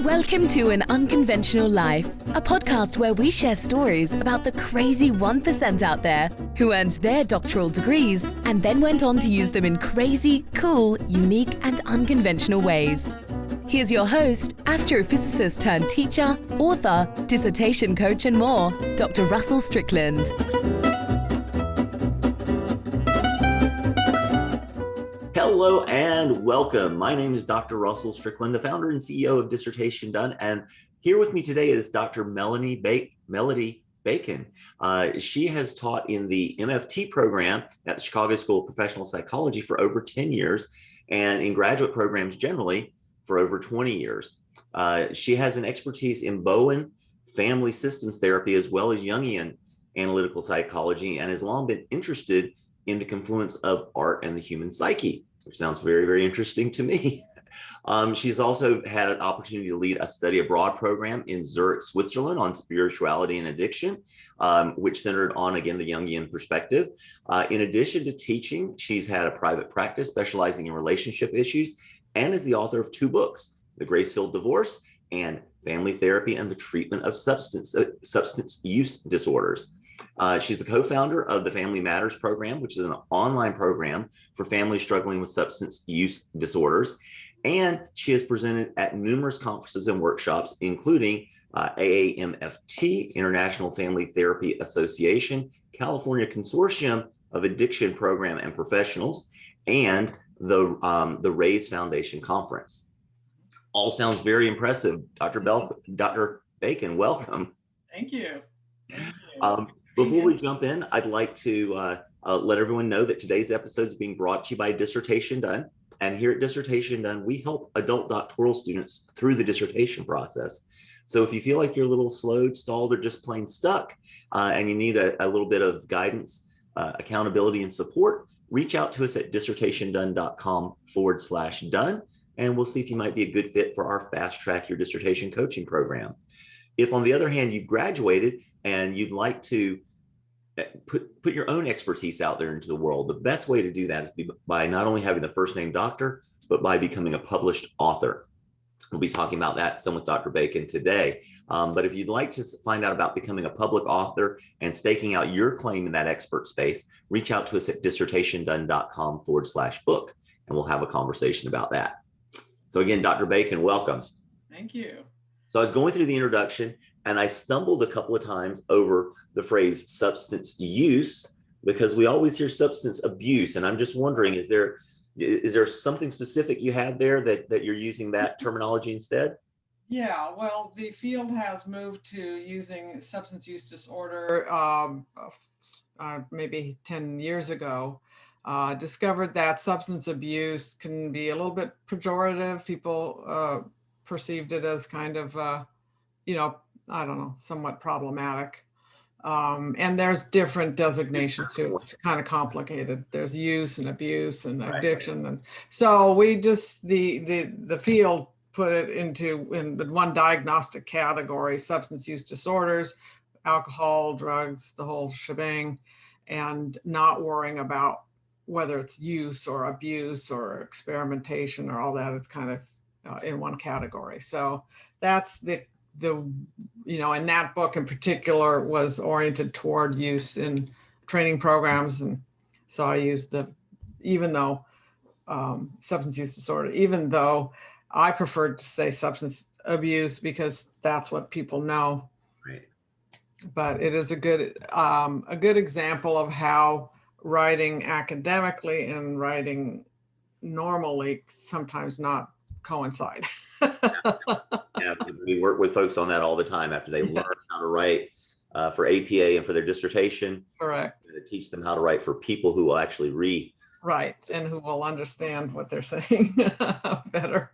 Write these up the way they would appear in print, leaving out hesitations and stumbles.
Welcome to An Unconventional Life, a podcast where we share stories about the crazy 1% out there who earned their doctoral degrees and then went on to use them in crazy, cool, unique, and unconventional ways. Here's your host, astrophysicist turned teacher, author, dissertation coach, and more, Dr. Russell Strickland. Hello and welcome. My name is Dr. Russell Strickland, the founder and CEO of Dissertation Done. And here with me today is Dr. Melody Bacon. She has taught in the MFT program at the Chicago School of Professional Psychology for over 10 years and in graduate programs generally for over 20 years. She has an expertise in Bowen Family Systems therapy as well as Jungian Analytical Psychology and has long been interested in the confluence of art and the human psyche, which sounds very, very interesting to me. She's also had an opportunity to lead a study abroad program in Zurich, Switzerland on spirituality and addiction, which centered on, again, the Jungian perspective. In addition to teaching, she's had a private practice specializing in relationship issues and is the author of 2 books, The Grace-Filled Divorce and Family Therapy and the Treatment of Substance Use Disorders. She's the co-founder of the Family Matters program, which is an online program for families struggling with substance use disorders. And she has presented at numerous conferences and workshops, including AAMFT, International Family Therapy Association, California Consortium of Addiction Program and Professionals, and the Raise Foundation Conference. All sounds very impressive. Dr. Bacon, welcome. Thank you. Before we jump in, I'd like to let everyone know that today's episode is being brought to you by Dissertation Done. And here at Dissertation Done, we help adult doctoral students through the dissertation process. So if you feel like you're a little slowed, stalled, or just plain stuck, and you need a little bit of guidance, accountability, and support, reach out to us at dissertationdone.com/done, and we'll see if you might be a good fit for our Fast Track Your Dissertation coaching program. If, on the other hand, you've graduated and you'd like to put your own expertise out there into the world, the best way to do that is by not only having the first name doctor, but by becoming a published author. We'll be talking about that some with Dr. Bacon today. But if you'd like to find out about becoming a public author and staking out your claim in that expert space, reach out to us at dissertationdone.com/book, and we'll have a conversation about that. So again, Dr. Bacon, welcome. Thank you. So I was going through the introduction and I stumbled a couple of times over the phrase substance use, because we always hear substance abuse. And I'm just wondering, is there something specific you have there that you're using that terminology instead? Yeah, well, the field has moved to using substance use disorder maybe 10 years ago. Discovered that substance abuse can be a little bit pejorative. People perceived it as kind of, somewhat problematic. And there's different designations too. It's kind of complicated. There's use and abuse and addiction. And so we just, the field put it in one diagnostic category: substance use disorders, alcohol, drugs, the whole shebang, and not worrying about whether it's use or abuse or experimentation or all that. It's kind of in one category. So that's the and that book in particular was oriented toward use in training programs. And so I used substance use disorder, even though I preferred to say substance abuse because that's what people know. Right. But it is a good example of how writing academically and writing normally sometimes not coincide. Yeah, we work with folks on that all the time after they learn how to write for APA and for their dissertation. Correct. To teach them how to write for people who will actually read. Right, and who will understand what they're saying better.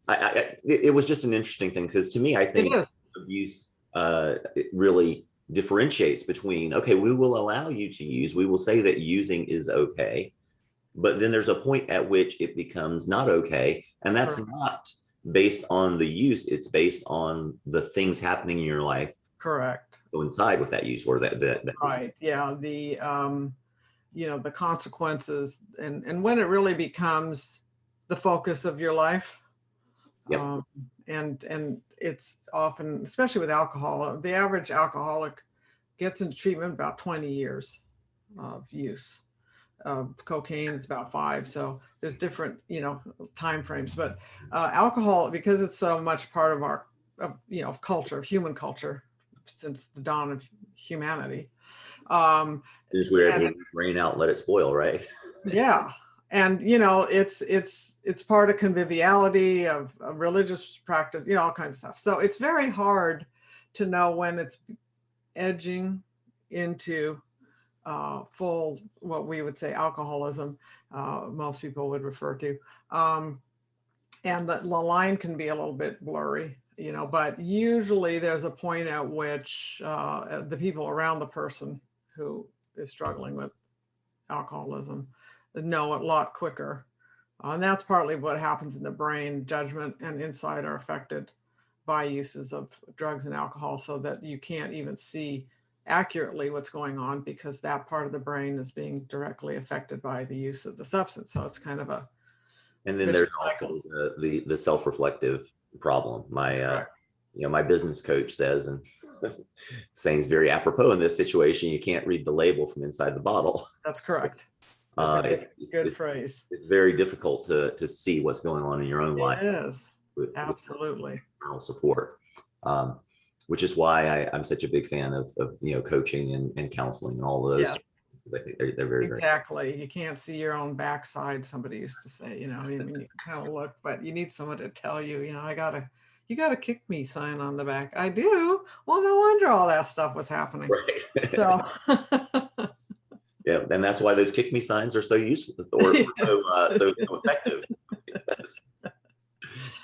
But, it was just an interesting thing because to me, I think abuse it really differentiates between, okay, we will allow you to use, we will say that using is okay, but then there's a point at which it becomes not okay, and that's not based on the use, it's based on the things happening in your life. Correct. Coincide with that use or that right. Yeah. The the consequences and when it really becomes the focus of your life, Yep. And it's often, especially with alcohol, the average alcoholic gets into treatment about 20 years of use. Cocaine is about 5. So there's different, time frames. But alcohol, because it's so much part of our, of culture, of human culture, since the dawn of humanity. Since we're able to drain out, let it spoil, right? Yeah. And, it's part of conviviality, of religious practice, all kinds of stuff. So it's very hard to know when it's edging into full, what we would say alcoholism, most people would refer to. And the line can be a little bit blurry, but usually there's a point at which the people around the person who is struggling with alcoholism know it a lot quicker. And that's partly what happens in the brain. Judgment and insight are affected by uses of drugs and alcohol, so that you can't even see accurately what's going on, because that part of the brain is being directly affected by the use of the substance. So it's kind of a and then there's also the self-reflective problem. My business coach says, and saying very apropos in this situation, you can't read the label from inside the bottle. That's correct. That's good phrase. It's very difficult to see what's going on in your own life. It is. Absolutely. With support, which is why I'm such a big fan of coaching and counseling and all of those. Yeah. I think they're very, exactly. You can't see your own backside. Somebody used to say, you can kind of look, but you need someone to tell you, you got a kick me sign on the back. I do. Well, no wonder all that stuff was happening. Right. So. Yeah, and that's why those kick me signs are so useful or so effective.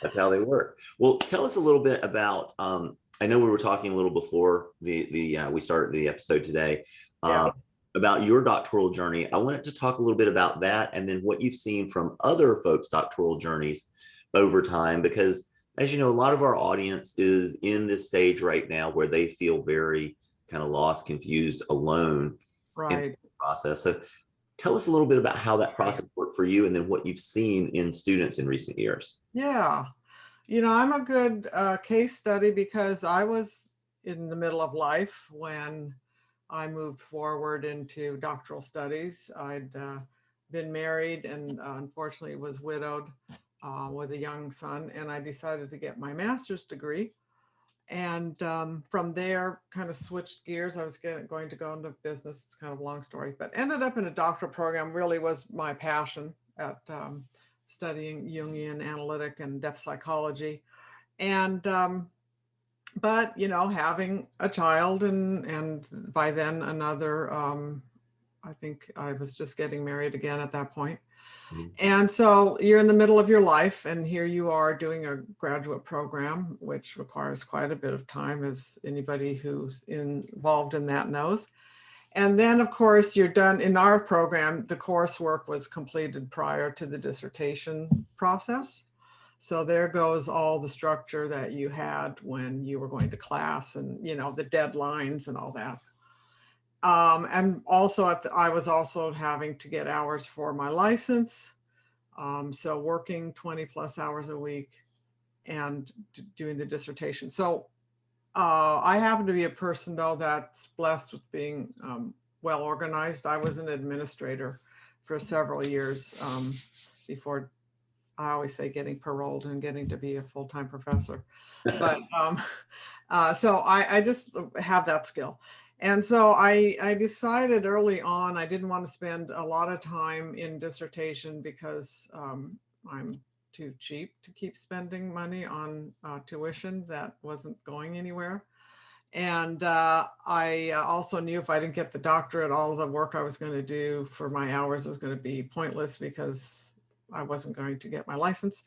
That's how they work. Well, tell us a little bit about. I know we were talking a little before we started the episode today about your doctoral journey. I wanted to talk a little bit about that, and then what you've seen from other folks' doctoral journeys over time, because as you know, a lot of our audience is in this stage right now where they feel very kind of lost, confused, alone. Right. Process. So tell us a little bit about how that process worked for you, and then what you've seen in students in recent years. Yeah. I'm a good case study, because I was in the middle of life when I moved forward into doctoral studies. I'd been married and unfortunately was widowed with a young son, and I decided to get my master's degree. And from there, kind of switched gears. I was going to go into business. It's kind of a long story, but ended up in a doctoral program. Really was my passion at studying Jungian Analytic and depth psychology. And but having a child and by then another, I think I was just getting married again at that point. And so you're in the middle of your life, and here you are doing a graduate program, which requires quite a bit of time, as anybody who's involved in that knows. And then, of course, you're done. In our program, the coursework was completed prior to the dissertation process. So there goes all the structure that you had when you were going to class, and the deadlines and all that. And also I was also having to get hours for my license. So working 20 plus hours a week and doing the dissertation. So I happen to be a person, though, that's blessed with being well organized. I was an administrator for several years before, I always say, getting paroled and getting to be a full-time professor. But so I just have that skill. And so I decided early on I didn't want to spend a lot of time in dissertation, because I'm too cheap to keep spending money on tuition that wasn't going anywhere. And I also knew if I didn't get the doctorate, all of the work I was going to do for my hours was going to be pointless, because I wasn't going to get my license.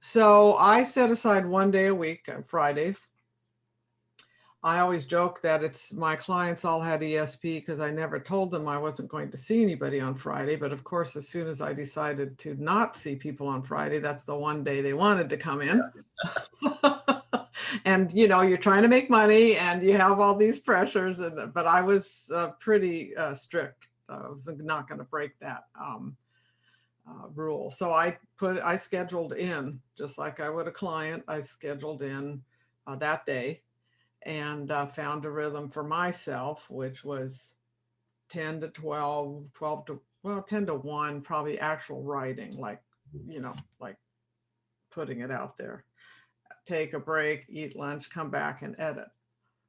So I set aside one day a week, Fridays. I always joke that it's my clients all had ESP, because I never told them I wasn't going to see anybody on Friday. But of course, as soon as I decided to not see people on Friday, that's the one day they wanted to come in. And, you're trying to make money and you have all these pressures. But I was pretty strict. I was not going to break that rule. So I scheduled in, just like I would a client, I scheduled in that day, and found a rhythm for myself, which was 10 to 12, 12 to, well, 10 to 1, probably actual writing, like, like putting it out there. Take a break, eat lunch, come back and edit,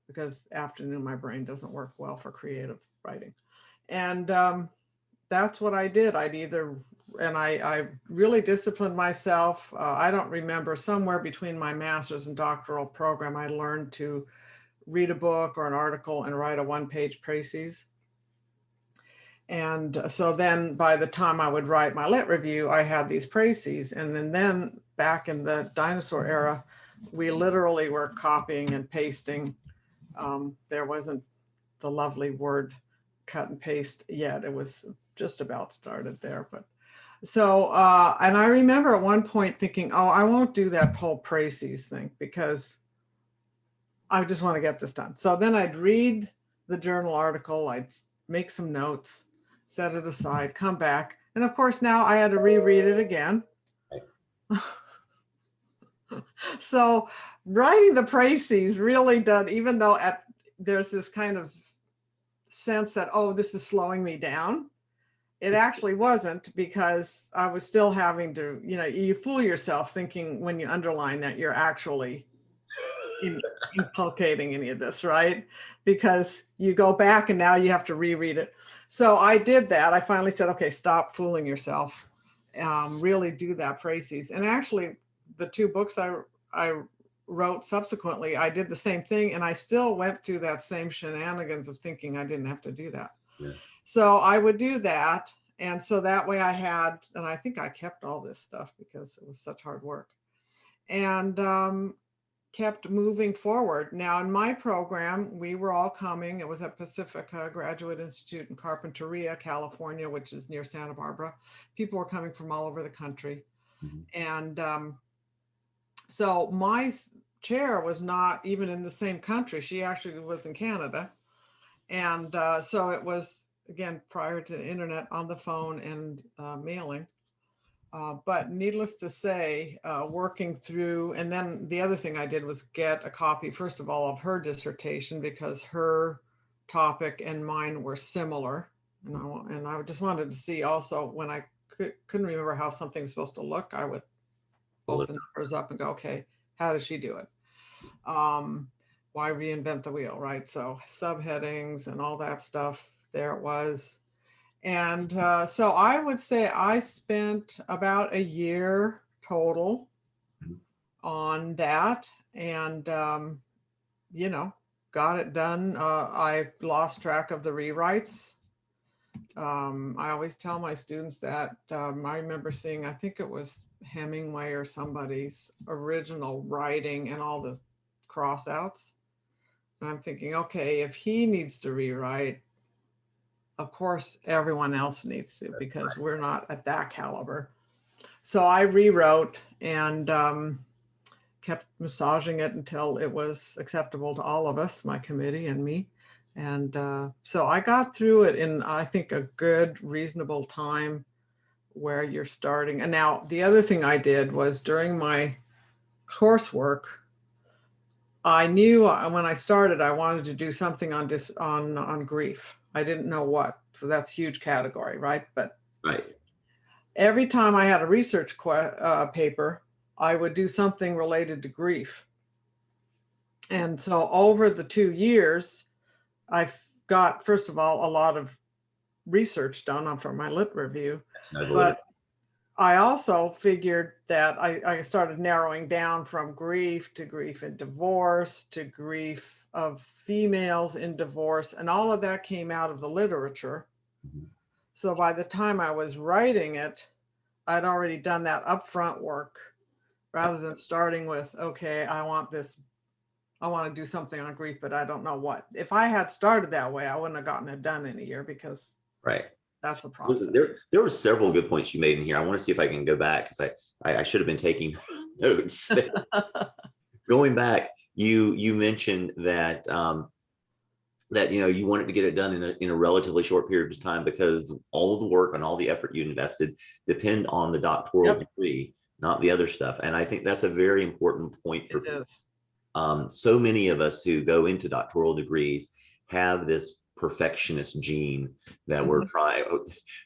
because afternoon my brain doesn't work well for creative writing. And that's what I did. I really disciplined myself. I don't remember, somewhere between my master's and doctoral program, I learned to read a book or an article and write a one-page précis. And so then by the time I would write my lit review, I had these précis. And then back in the dinosaur era, we literally were copying and pasting. There wasn't the lovely word cut and paste yet. It was just about started there. But so, and I remember at one point thinking, oh, I won't do that whole précis thing because I just want to get this done. So then I'd read the journal article, I'd make some notes, set it aside, come back. And of course, now I had to reread it again. So writing the précis really done, even though there's this kind of sense that, oh, this is slowing me down. It actually wasn't, because I was still having to, you fool yourself thinking when you underline that you're actually inculcating any of this, right? Because you go back and now you have to reread it. So I did that. I finally said, okay, stop fooling yourself. Really do that précis. And actually, the 2 books I wrote subsequently, I did the same thing, and I still went through that same shenanigans of thinking I didn't have to do that. Yeah. So I would do that. And so that way I had, and I think I kept all this stuff because it was such hard work, and kept moving forward. Now in my program, we were all coming, it was at Pacifica Graduate Institute in Carpinteria, California, which is near Santa Barbara. People were coming from all over the country. Mm-hmm. And so my chair was not even in the same country. She actually was in Canada. And so it was, again, prior to the internet, on the phone and mailing. But needless to say, working through, and then the other thing I did was get a copy, first of all, of her dissertation, because her topic and mine were similar. And I just wanted to see also, when I couldn't remember how something was supposed to look, I would open hers up and go, okay, how does she do it? Why reinvent the wheel, right? So subheadings and all that stuff, there it was. And so I would say I spent about a year total on that, and, got it done. I lost track of the rewrites. I always tell my students that I remember seeing, I think it was Hemingway or somebody's original writing and all the crossouts. And I'm thinking, okay, if he needs to rewrite, of course, everyone else needs to, because we're not at that caliber. So I rewrote and kept massaging it until it was acceptable to all of us, my committee and me. And so I got through it in, I think, a good, reasonable time where you're starting. And now the other thing I did was, during my coursework, I knew when I started, I wanted to do something on grief. I didn't know what, so that's a huge category, right? But every time I had a research paper, I would do something related to grief. And so over the 2 years, I've got, first of all, a lot of research done for my lit review. But I also figured that I started narrowing down from grief to grief and divorce to grief of females in divorce, and all of that came out of the literature. Mm-hmm. So by the time I was writing it, I'd already done that upfront work, rather than starting with, okay, I want to do something on grief, but I don't know what. If I had started that way, I wouldn't have gotten it done in a year, because that's a process. Listen, there were several good points you made in here. I want to see if I can go back, because I should have been taking notes. Going back, you mentioned that that, you wanted to get it done in a relatively short period of time, because all of the work and all the effort you invested depend on the doctoral degree, not the other stuff. And I think that's a very important point for people. So many of us who go into doctoral degrees have this perfectionist gene that we're trying,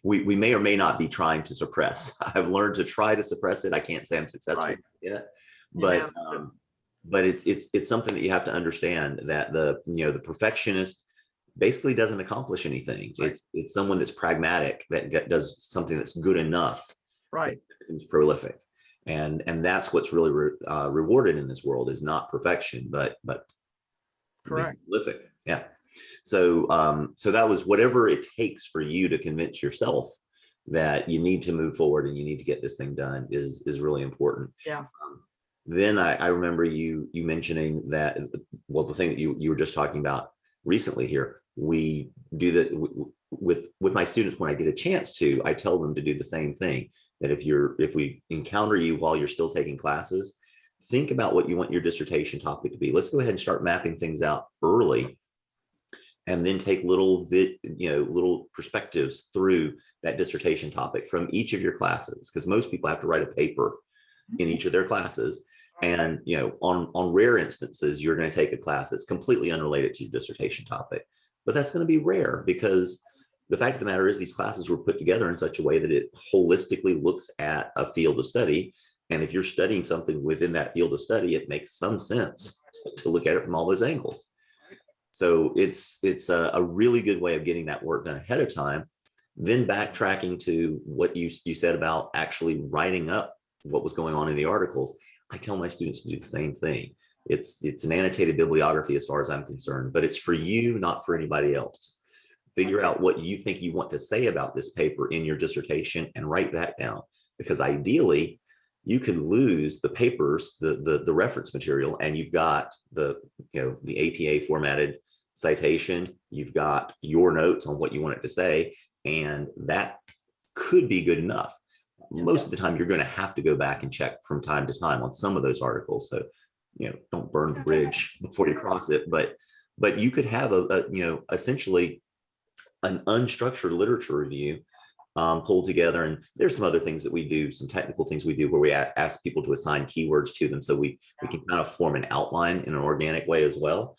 we may or may not be trying to suppress. I've learned to try to suppress it. I can't say I'm successful yet, but it's something that you have to understand, that the perfectionist basically doesn't accomplish anything. It's someone that's pragmatic, that does something that's good enough. It's prolific. And that's what's really rewarded in this world, is not perfection, but prolific. Yeah. So that was whatever it takes for you to convince yourself that you need to move forward and you need to get this thing done is really important. Then I remember you mentioning that, well, the thing that you were just talking about recently here, we do that with my students. When I get a chance to, I tell them to do the same thing, that if we encounter you while you're still taking classes, think about what you want your dissertation topic to be. Let's go ahead and start mapping things out early, and then take little perspectives through that dissertation topic from each of your classes, because most people have to write a paper in each of their classes. And on rare instances, you're going to take a class that's completely unrelated to your dissertation topic, but that's going to be rare, because the fact of the matter is these classes were put together in such a way that it holistically looks at a field of study. And if you're studying something within that field of study, it makes some sense to look at it from all those angles. So it's a really good way of getting that work done ahead of time. Then backtracking to what you said about actually writing up what was going on in the articles. I tell my students to do the same thing. It's an annotated bibliography as far as I'm concerned, but it's for you, not for anybody else. Figure out what you think you want to say about this paper in your dissertation and write that down, because ideally you could lose the papers, the reference material, and you've got the APA formatted citation, you've got your notes on what you want it to say, and that could be good enough. Most of the time, you're going to have to go back and check from time to time on some of those articles. So, don't burn the bridge before you cross it. But you could have essentially an unstructured literature review pulled together. And there's some other things that we do, some technical things we do, where we ask people to assign keywords to them, so we can kind of form an outline in an organic way as well.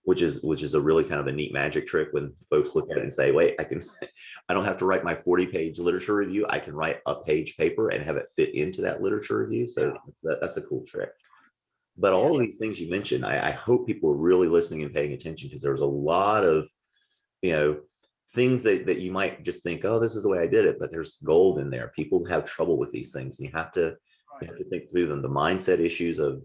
Which is a really kind of a neat magic trick when folks look at it and say, wait, I don't have to write my 40-page literature review. I can write a page paper and have it fit into that literature review. So that's a cool trick. But all of these things you mentioned, I hope people are really listening and paying attention, because there's a lot of, things that you might just think, oh, this is the way I did it, but there's gold in there. People have trouble with these things, and you have to think through them. The mindset issues of,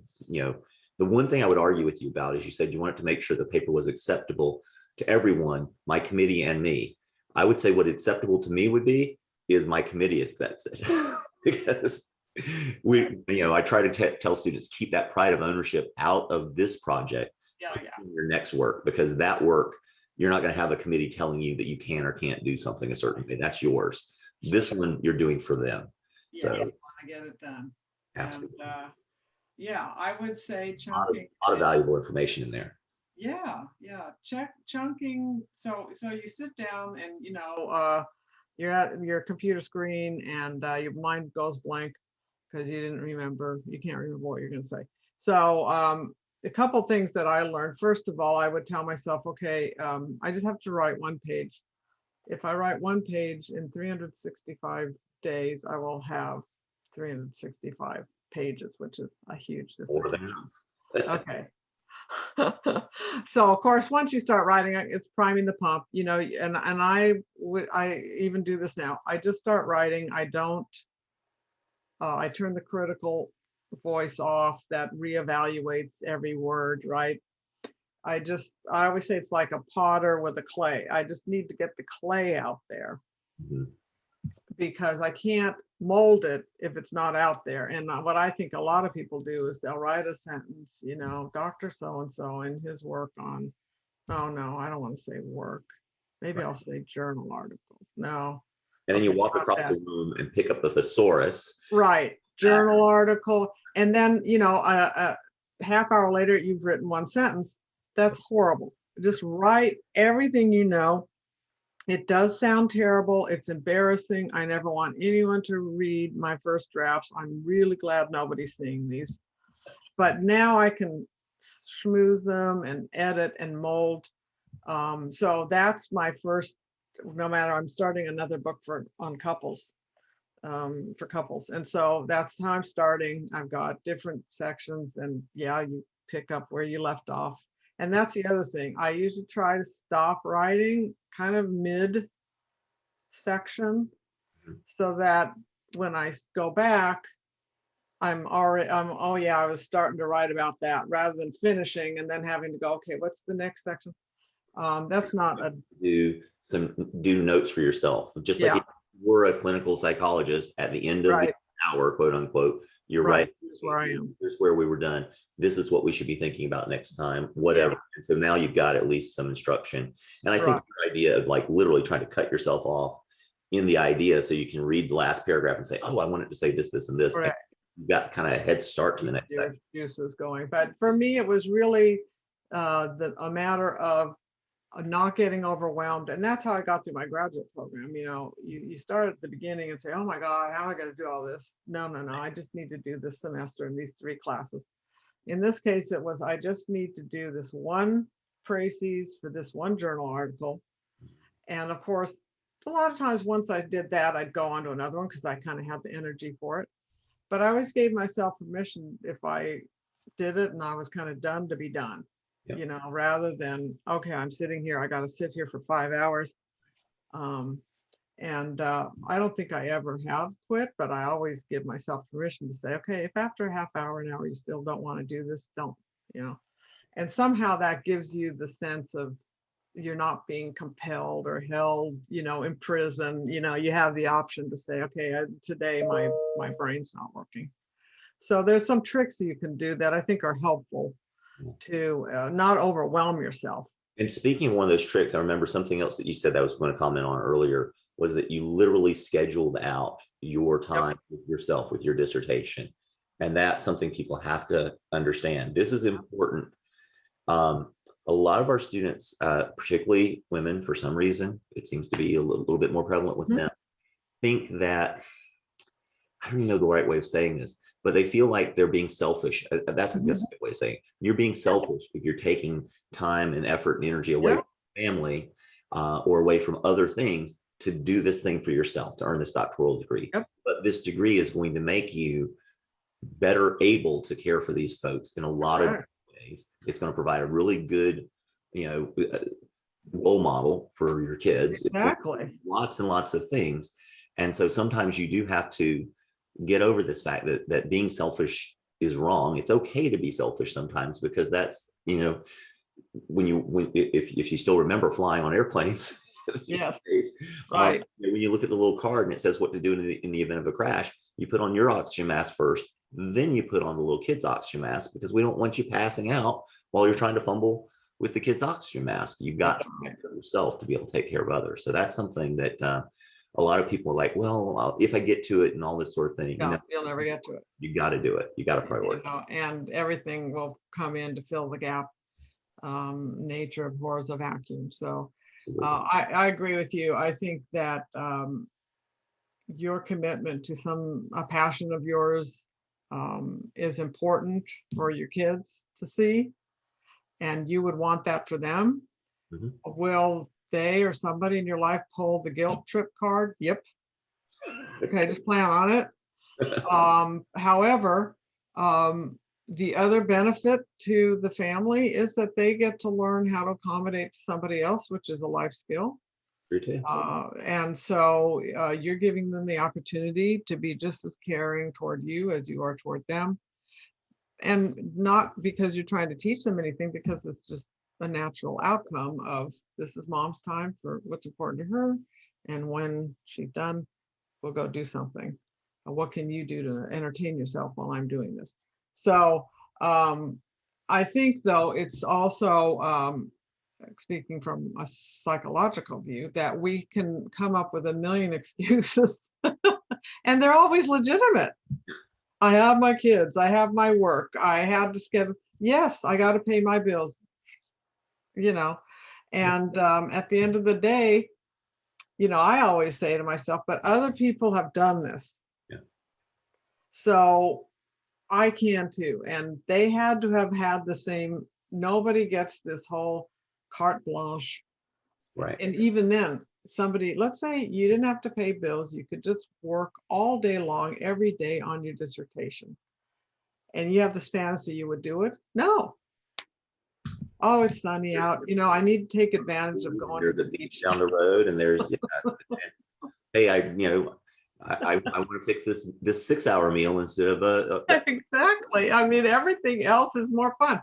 the one thing I would argue with you about is, you said you wanted to make sure the paper was acceptable to everyone, my committee and me. I would say what acceptable to me would be is my committee accepts it. Because I try to tell students, keep that pride of ownership out of this project, in your next work, because that work, you're not going to have a committee telling you that you can or can't do something a certain way. That's yours. This one you're doing for them. So you want to get it done. Absolutely. And, I would say chunking. A lot of valuable information in there. Chunking. So you sit down and you're at your computer screen, and your mind goes blank because you can't remember what you're going to say. So a couple things that I learned. First of all, I would tell myself, okay, I just have to write one page. If I write one page in 365 days, I will have 365 pages, which is a huge dissertation. Okay. So of course, once you start writing, it's priming the pump, and I even do this now. I just start writing. I don't, I turn the critical voice off that reevaluates every word, right? I always say it's like a potter with a clay. I just need to get the clay out there, because I can't mold it if it's not out there. And what I think a lot of people do is they'll write a sentence, Dr. So-and-so in his work on, oh no, I don't want to say work. Maybe I'll say journal article. No. And then you walk across the room and pick up the thesaurus. Right. Journal article. And then, a half hour later, you've written one sentence. That's horrible. just write everything you know. It does sound terrible. It's embarrassing. I never want anyone to read my first drafts. I'm really glad nobody's seeing these. But now I can schmooze them and edit and mold. So that's my first, no matter, I'm starting another book on couples, for couples. And so that's how I'm starting. I've got different sections, and yeah, you pick up where you left off. And that's the other thing. I usually try to stop writing kind of mid section so that when I go back, oh yeah, I was starting to write about that, rather than finishing and then having to go, okay, what's the next section? That's not a do notes for yourself, just like if you were a clinical psychologist at the end of the hour, quote unquote, you're right. Here's where I am. Here's where we were done. This is what we should be thinking about next time, whatever. And so now you've got at least some instruction. And I think your idea of like literally trying to cut yourself off in the idea so you can read the last paragraph and say, oh, I wanted to say this, this, and this. Right. You've got kind of a head start to the next section. Juices going. But for me, it was really a matter of not getting overwhelmed. And that's how I got through my graduate program. You know, you start at the beginning and say, oh my God, how am I going to do all this? No, I just need to do this semester in these 3 classes. In this case, it was, I just need to do this one précis for this one journal article. And of course, a lot of times once I did that, I'd go on to another one because I kind of had the energy for it. But I always gave myself permission if I did it and I was kind of done to be done. Yep. You know, rather than, okay, I'm sitting here, I got to sit here for 5 hours. I don't think I ever have quit, but I always give myself permission to say, okay, if after a half hour, an hour, you still don't want to do this, don't, you know. And somehow that gives you the sense of you're not being compelled or held, you know, in prison. You know, you have the option to say, okay, today my brain's not working. So there's some tricks that you can do that I think are helpful to not overwhelm yourself. And speaking of one of those tricks, I remember something else that you said that I was going to comment on earlier, was that you literally scheduled out your time with yourself, with your dissertation. And that's something people have to understand. This is important. A lot of our students, particularly women, for some reason, it seems to be a little bit more prevalent with them, think that, I don't even know the right way of saying this, but they feel like they're being selfish. That's a good way of saying it. You're being selfish if you're taking time and effort and energy away from family or away from other things to do this thing for yourself, to earn this doctoral degree. But this degree is going to make you better able to care for these folks in a lot of ways. It's going to provide a really good, you know, role model for your kids. Exactly. Lots and lots of things. And so sometimes you do have to get over this fact that being selfish is wrong. It's okay to be selfish sometimes, because that's, you know, if you still remember flying on airplanes these days, when you look at the little card and it says what to do in the event of a crash, you put on your oxygen mask first, then you put on the little kid's oxygen mask, because we don't want you passing out while you're trying to fumble with the kid's oxygen mask. You've got to take care of yourself to be able to take care of others. So that's something that a lot of people are like, well, if I get to it and all this sort of thing. No, you'll never get to it. You got to do it. You got to prioritize. You know, and everything will come in to fill the gap. Nature abhors a vacuum. So I agree with you. I think that your commitment to a passion of yours is important for your kids to see, and you would want that for them. Will they or somebody in your life pull the guilt trip card? Yep. Okay, just plan on it. However, the other benefit to the family is that they get to learn how to accommodate somebody else, which is a life skill. And so you're giving them the opportunity to be just as caring toward you as you are toward them. And not because you're trying to teach them anything, because it's just a natural outcome of, this is mom's time for what's important to her. And when she's done, we'll go do something. What can you do to entertain yourself while I'm doing this? So I think, though, it's also, speaking from a psychological view, that we can come up with a million excuses and they're always legitimate. I have my kids, I have my work, I have to schedule. Yes, I got to pay my bills. And at the end of the day, I always say to myself, but other people have done this. Yeah. So I can too. And they had to have had the same, nobody gets this whole carte blanche. Right. And even then, somebody, let's say you didn't have to pay bills, you could just work all day long, every day on your dissertation. And you have this fantasy you would do it? No. Oh, it's sunny out. I need to take advantage of going to the beach down the road, and there's, hey, I want to fix this 6-hour meal instead of a exactly. I mean, everything else is more fun.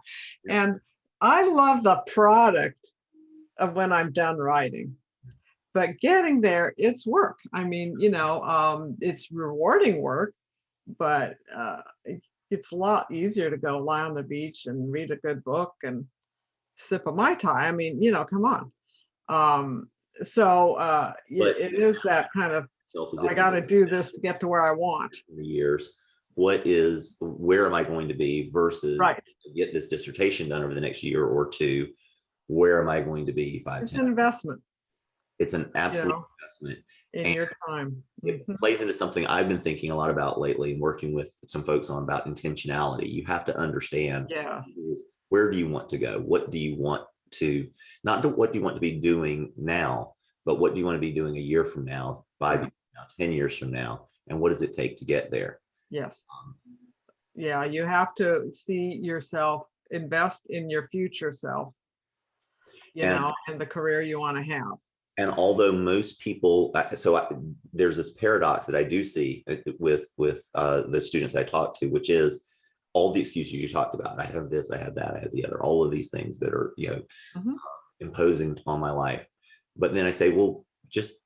And I love the product of when I'm done writing. But getting there, it's work. I mean, it's rewarding work, but it's a lot easier to go lie on the beach and read a good book and sip of Mai Tai. I mean, come on. It is that kind of, I got to do this to get to where I want. Years, where am I going to be versus right. to get this dissertation done over the next year or two, where am I going to be 5, it's 10? An investment. It's an absolute investment in your time. It plays into something I've been thinking a lot about lately and working with some folks on about intentionality. You have to understand, where do you want to go? What do you want to, what do you want to be doing now, but what do you want to be doing a year from now, 5 years from now, 10 years from now? And what does it take to get there? Yes. You have to see yourself, invest in your future self, and the career you want to have. And although most people, there's this paradox that I do see with the students I talk to, which is all the excuses you talked about. I have this, I have that, I have the other, all of these things that are, imposing on my life. But then I say, well, just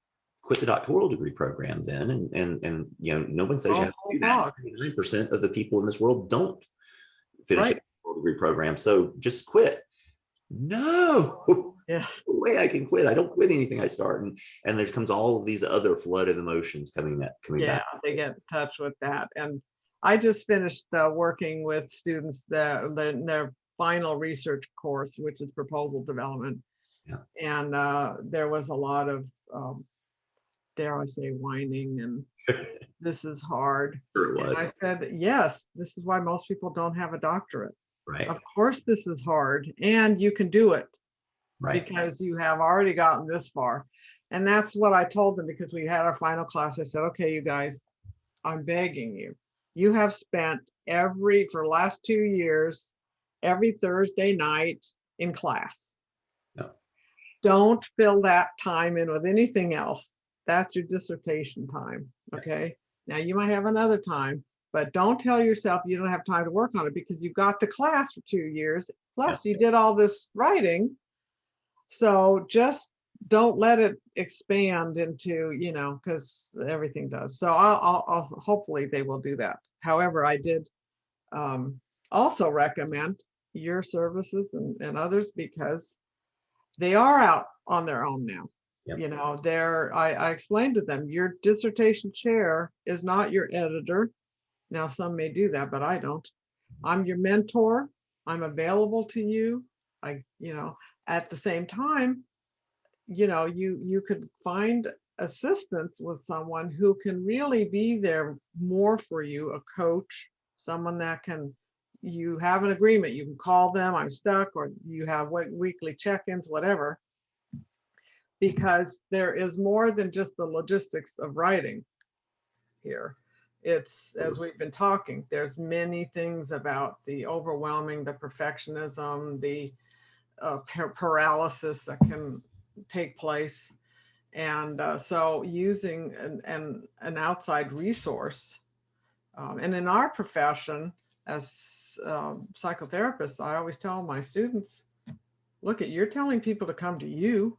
quit the doctoral degree program then. And no one says you have to do that. 9% of the people in this world don't finish a doctoral degree program. So just quit. No. Yeah. The way I can quit. I don't quit anything I start. And there comes all of these other flood of emotions coming back. They get in touch with that. And I just finished working with students in their final research course, which is proposal development. Yeah. And there was a lot of, dare I say, whining and this is hard. Sure it was. And I said, yes, this is why most people don't have a doctorate. Right. Of course, this is hard, and you can do it. Right. Because you have already gotten this far. And that's what I told them, because we had our final class. I said, okay, you guys, I'm begging you. You have spent for the last 2 years, every Thursday night in class. No. Don't fill that time in with anything else. That's your dissertation time. Okay. Now you might have another time, but don't tell yourself you don't have time to work on it, because you got to class for 2 years. Plus you did all this writing. So just don't let it expand into, because everything does. So I'll hopefully they will do that. However, I did also recommend your services and others, because they are out on their own now. Yep. I explained to them, your dissertation chair is not your editor. Now, some may do that, but I don't. I'm your mentor. I'm available to you. At the same time, you could find assistance with someone who can really be there more for you, a coach, someone that you have an agreement. You can call them, I'm stuck, or you have weekly check-ins, whatever, because there is more than just the logistics of writing here. It's, as we've been talking, there's many things about the overwhelming, the perfectionism, the paralysis that can take place. And so using an outside resource, and in our profession as psychotherapists, I always tell my students, look, you're telling people to come to you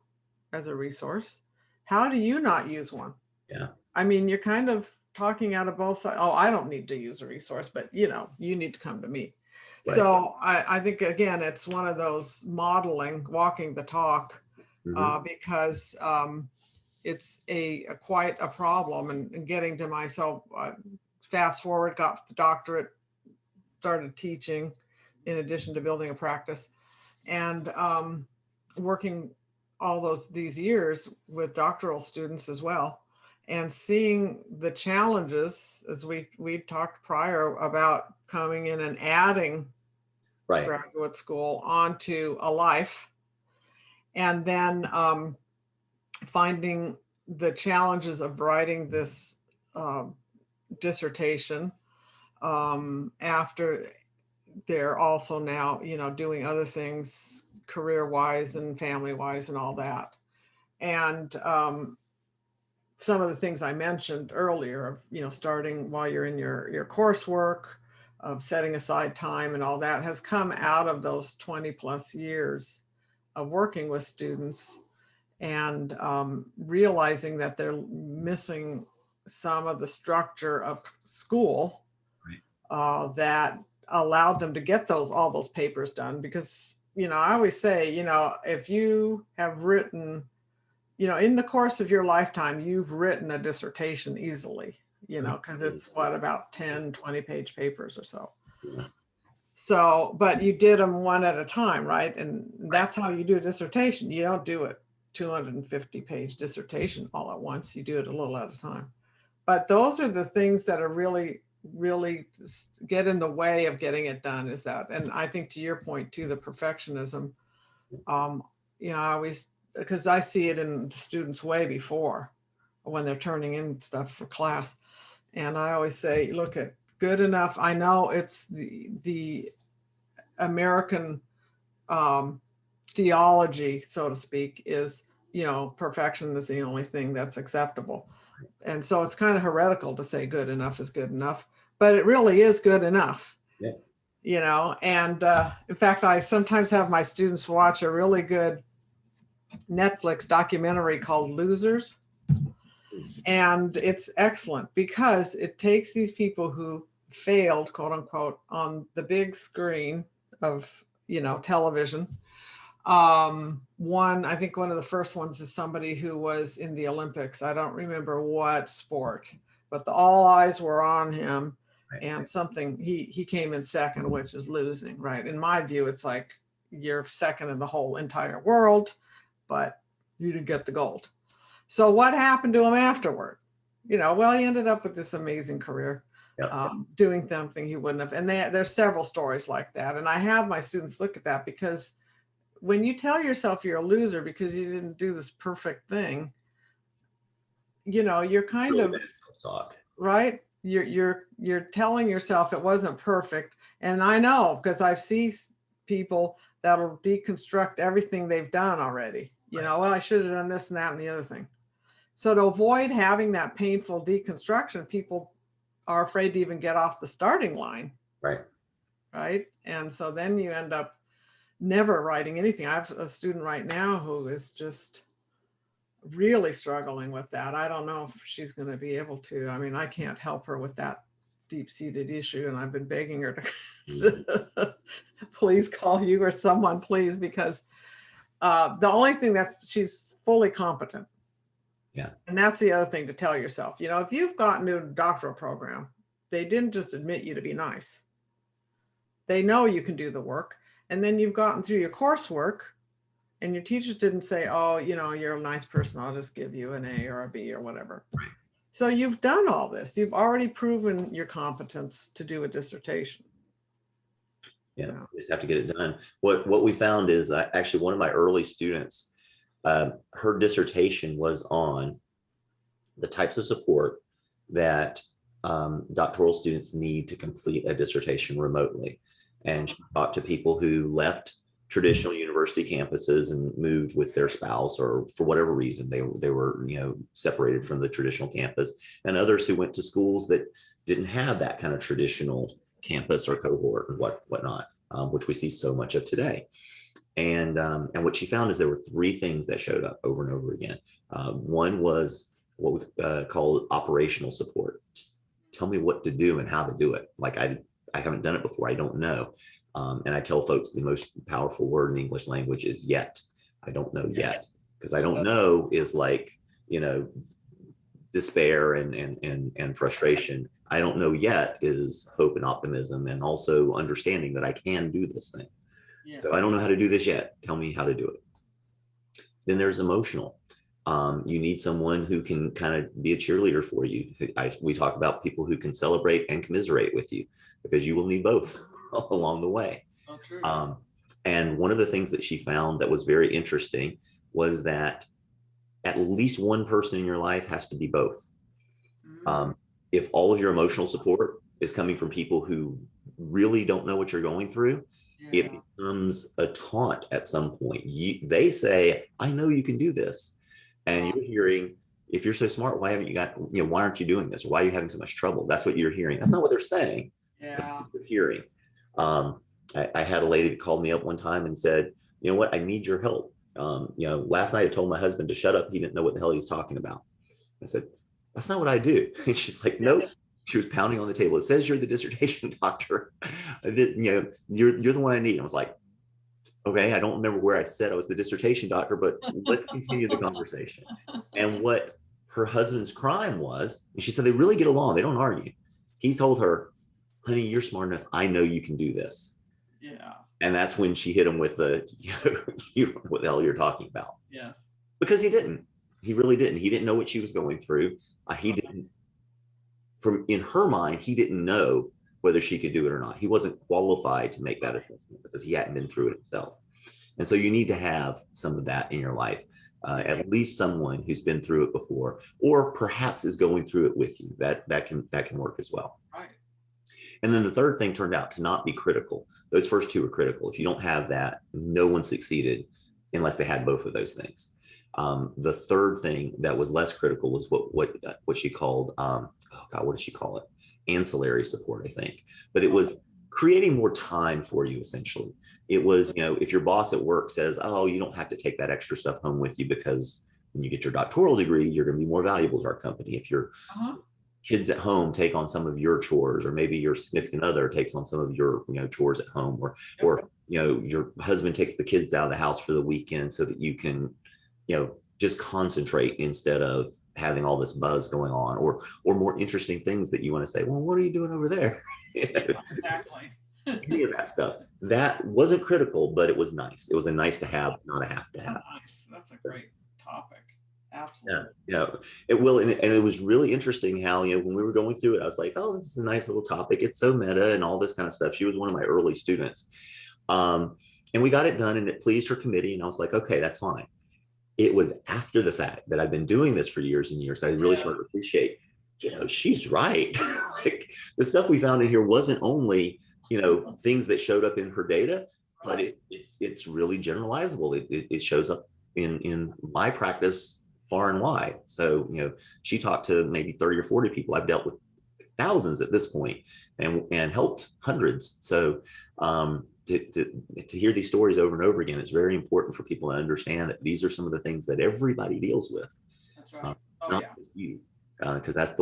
as a resource. How do you not use one? Yeah. I mean, you're kind of talking out of both sides. Oh, I don't need to use a resource, but you need to come to me. Right. So I think, again, it's one of those walking the talk, because it's quite a problem. And getting to myself, fast forward, got the doctorate, started teaching in addition to building a practice. And working all these years with doctoral students as well, and seeing the challenges, as we talked prior about coming in and adding Right. graduate school onto a life, and then finding the challenges of writing this dissertation after they're also now, doing other things career-wise and family-wise and all that. And some of the things I mentioned earlier of, starting while you're in your coursework, of setting aside time and all that has come out of those 20 plus years of working with students, and realizing that they're missing some of the structure of school that allowed them to get all those papers done. Because, I always say, if you have written, in the course of your lifetime, you've written a dissertation easily, because it's about 10, 20 page papers or so. Yeah. So, but you did them one at a time, right? And that's how you do a dissertation. You don't do it 250 page dissertation all at once. You do it a little at a time. But those are the things that are really get in the way of getting it done, is that. And I think, to your point too, the perfectionism, I always, because I see it in the students way before, when they're turning in stuff for class. And I always say, look at good enough. I know it's the American theology, so to speak, is, perfection is the only thing that's acceptable. And so it's kind of heretical to say good enough is good enough, but it really is good enough. Yeah. And in fact, I sometimes have my students watch a really good Netflix documentary called Losers. And it's excellent because it takes these people who failed, quote unquote, on the big screen of, television. I think one of the first ones is somebody who was in the Olympics. I don't remember what sport, but all eyes were on him. Right. And something, he came in second, which is losing, right? In my view, it's like you're second in the whole entire world, but you didn't get the gold. So what happened to him afterward? Well, he ended up with this amazing career. Yep. Doing something he wouldn't have. And there's several stories like that. And I have my students look at that, because when you tell yourself you're a loser because you didn't do this perfect thing, you're kind of talk. Right. You're telling yourself it wasn't perfect. And I know, because I've seen people that'll deconstruct everything they've done already. Well, I should have done this and that and the other thing. So to avoid having that painful deconstruction, people are afraid to even get off the starting line. Right. And so then you end up never writing anything. I have a student right now who is just really struggling with that. I don't know if she's going to be able to. I mean, I can't help her with that deep-seated issue, and I've been begging her to please call you or someone, please, because the only thing she's fully competent. Yeah. And that's the other thing to tell yourself. If you've gotten to a doctoral program, they didn't just admit you to be nice. They know you can do the work. And then you've gotten through your coursework, and your teachers didn't say, oh, you're a nice person, I'll just give you an A or a B or whatever. Right. So you've done all this. You've already proven your competence to do a dissertation. Yeah, you just have to get it done. What we found is actually one of my early students, her dissertation was on the types of support that doctoral students need to complete a dissertation remotely. And she talked to people who left traditional university campuses and moved with their spouse, or for whatever reason they were separated from the traditional campus, and others who went to schools that didn't have that kind of traditional campus or cohort and whatnot, which we see so much of today. And what she found is there were three things that showed up over and over again. One was what we call operational support. Just tell me what to do and how to do it. Like I haven't done it before. I don't know. And I tell folks the most powerful word in the English language is yet. I don't know yet, because I don't know is like, despair and frustration. I don't know yet is hope and optimism, and also understanding that I can do this thing. Yeah. So I don't know how to do this yet. Tell me how to do it. Then there's emotional. You need someone who can kind of be a cheerleader for you. We talk about people who can celebrate and commiserate with you, because you will need both along the way. Oh, true. And one of the things that she found that was very interesting was that at least one person in your life has to be both. If all of your emotional support is coming from people who really don't know what you're going through, it becomes a taunt at some point. They say, I know you can do this. And you're hearing, if you're so smart, why haven't you got, why aren't you doing this? Why are you having so much trouble? That's what you're hearing. That's not what they're saying. Yeah. You're hearing. I had a lady that called me up one time and said, you know what, I need your help. Last night I told my husband to shut up. He didn't know what the hell he's talking about. I said, that's not what I do. And she's like, nope. She was pounding on the table. It says you're the dissertation doctor. You're the one I need. I was like, okay, I don't remember where I said I was the dissertation doctor, but let's continue the conversation. And what her husband's crime was, and she said they really get along. They don't argue. He told her, honey, you're smart enough. I know you can do this. Yeah. And that's when she hit him with the, you know what the hell you're talking about. Yeah. Because he didn't. He really didn't. He didn't know what she was going through. He didn't, in her mind, he didn't know whether she could do it or not. He wasn't qualified to make that assessment because he hadn't been through it himself. And so you need to have some of that in your life, at least someone who's been through it before, or perhaps is going through it with you. That can work as well. Right. And then the third thing turned out to not be critical. Those first two are critical. If you don't have that, no one succeeded unless they had both of those things. The third thing that was less critical was what she called, what did she call it? Ancillary support, I think. But it was creating more time for you, essentially. It was, if your boss at work says, oh, you don't have to take that extra stuff home with you because when you get your doctoral degree, you're going to be more valuable to our company. If your kids at home take on some of your chores, or maybe your significant other takes on some of your, chores at home, or your husband takes the kids out of the house for the weekend so that you can, just concentrate instead of having all this buzz going on, or more interesting things that you want to say, well, what are you doing over there? Exactly. Any of that stuff. That wasn't critical, but it was nice. It was a nice to have, not a have to have. Nice. That's a great topic. Absolutely. Yeah. It will. And it was really interesting how, when we were going through it, I was like, oh, this is a nice little topic. It's so meta and all this kind of stuff. She was one of my early students. And we got it done and it pleased her committee. And I was like, okay, that's fine. It was after the fact that I've been doing this for years and years. I really started to appreciate, she's right. Like the stuff we found in here wasn't only, things that showed up in her data, but it's really generalizable. It shows up in my practice far and wide. So, she talked to maybe 30 or 40 people. I've dealt with thousands at this point and helped hundreds. So, to hear these stories over and over again, it's very important for people to understand that these are some of the things that everybody deals with. That's right. Not you, because that's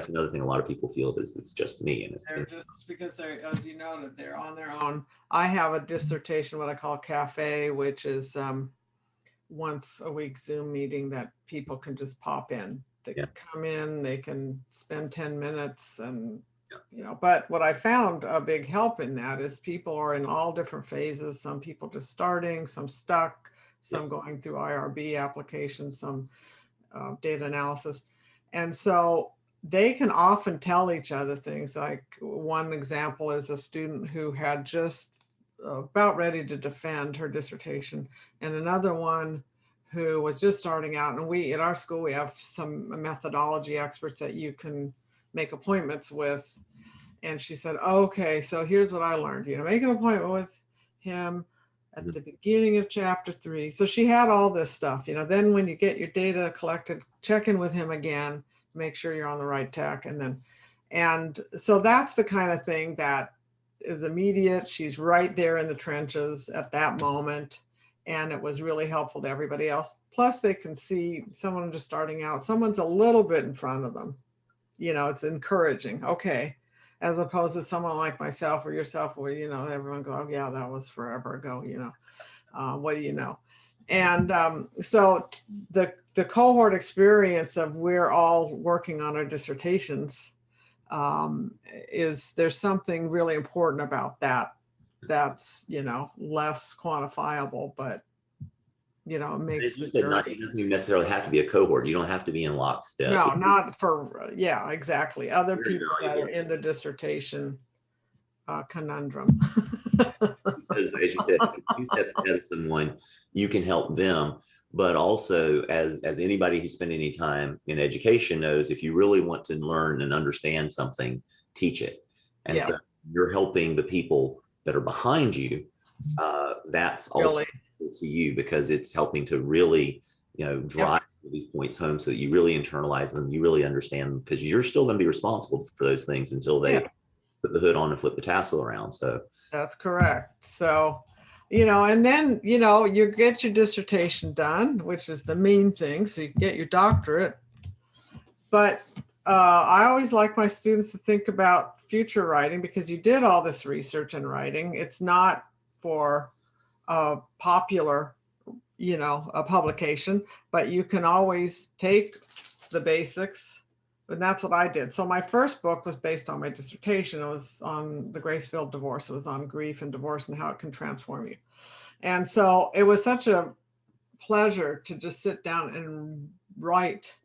another thing a lot of people feel is it's just me, and they're just because they're, as you noted, they're on their own. I have a dissertation, what I call cafe, which is once a week Zoom meeting that people can just pop in. They can come in, they can spend 10 minutes and but what I found a big help in that is people are in all different phases. Some people just starting, some stuck, some going through IRB applications, some data analysis. And so they can often tell each other things. Like one example is a student who had just about ready to defend her dissertation, and another one who was just starting out. And we, at our school, we have some methodology experts that you can make appointments with. And she said, okay, so here's what I learned, make an appointment with him at the beginning of chapter 3. So she had all this stuff, then when you get your data collected, check in with him again, make sure you're on the right tack. And so that's the kind of thing that is immediate. She's right there in the trenches at that moment. And it was really helpful to everybody else. Plus they can see someone just starting out, someone's a little bit in front of them. It's encouraging. Okay. As opposed to someone like myself or yourself where, everyone go, oh yeah, that was forever ago, what do you know? And so the cohort experience of we're all working on our dissertations there's something really important about that. That's, less quantifiable, but makes As you the said, journey. it doesn't even necessarily have to be a cohort. You don't have to be in lockstep. No, not for, yeah, exactly. Other Very people that valuable. are in the dissertation conundrum. Because as you said, 2 steps ahead of someone, you can help them. But also, as anybody who's spent any time in education knows, if you really want to learn and understand something, teach it. And Yeah. so you're helping the people that are behind you. That's also Really. to you, because it's helping to really, drive these points home so that you really internalize them, you really understand them, because you're still going to be responsible for those things until they put the hood on and flip the tassel around. So That's correct. So, and then, you get your dissertation done, which is the main thing. So you get your doctorate. But I always like my students to think about future writing, because you did all this research and writing. It's not for popular, a publication, but you can always take the basics. And that's what I did. So my first book was based on my dissertation. It was on the grace-filled divorce. It was on grief and divorce and how it can transform you. And so it was such a pleasure to just sit down and write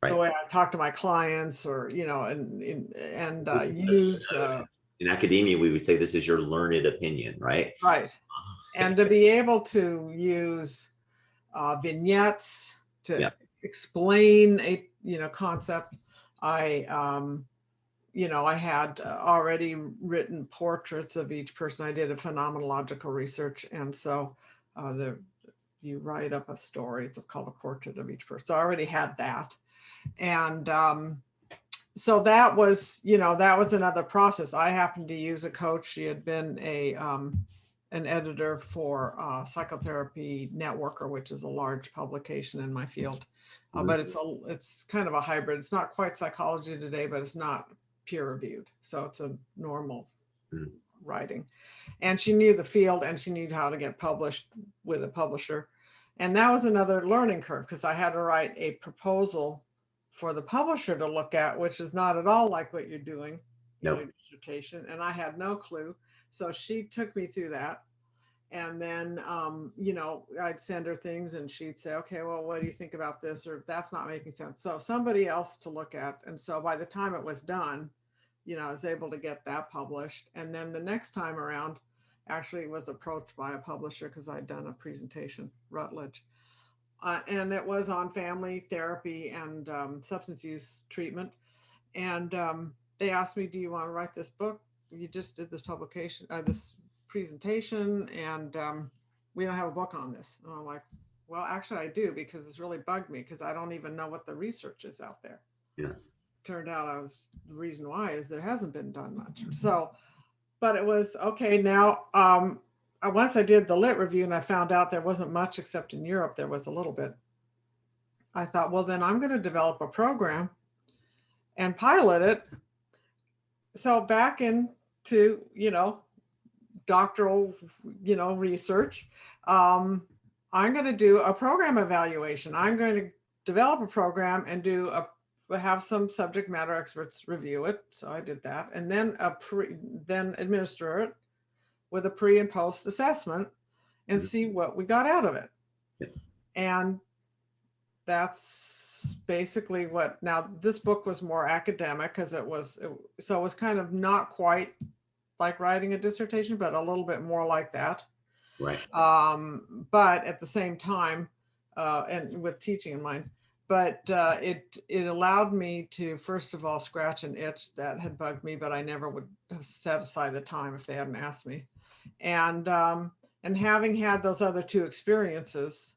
the way I talk to my clients, or, and use. In academia, we would say this is your learned opinion, right? Right. And to be able to use vignettes to explain a concept. I had already written portraits of each person. I did a phenomenological research, and so you write up a story. It's called a portrait of each person. So I already had that, and so that was another process. I happened to use a coach. She had been an editor for Psychotherapy Networker, which is a large publication in my field. But it's kind of a hybrid. It's not quite psychology today, but it's not peer reviewed. So it's a normal writing. And she knew the field, and she knew how to get published with a publisher. And that was another learning curve, because I had to write a proposal for the publisher to look at, which is not at all like what you're doing in your dissertation. And I had no clue. So she took me through that. And then, I'd send her things and she'd say, okay, well, what do you think about this? Or that's not making sense. So somebody else to look at. And so by the time it was done, I was able to get that published. And then the next time around, actually was approached by a publisher because I'd done a presentation, Rutledge. And it was on family therapy and substance use treatment. And they asked me, do you want to write this book? You just did this publication, this presentation, and we don't have a book on this. And I'm like, well, actually I do, because it's really bugged me, because I don't even know what the research is out there. Turned out the reason why is there hasn't been done much. So, but it was okay. Now, once I did the lit review and I found out there wasn't much, except in Europe, there was a little bit. I thought, well, then I'm going to develop a program and pilot it. So back into, doctoral, research, I'm going to do a program evaluation. I'm going to develop a program and have some subject matter experts review it. So I did that, and then then administer it with a pre and post assessment and see what we got out of it. And that's basically what. Now this book was more academic, because it was kind of not quite like writing a dissertation, but a little bit more like that. Right. But at the same time, and with teaching in mind, but it allowed me to, first of all, scratch an itch that had bugged me, but I never would have set aside the time if they hadn't asked me. And having had those other two experiences,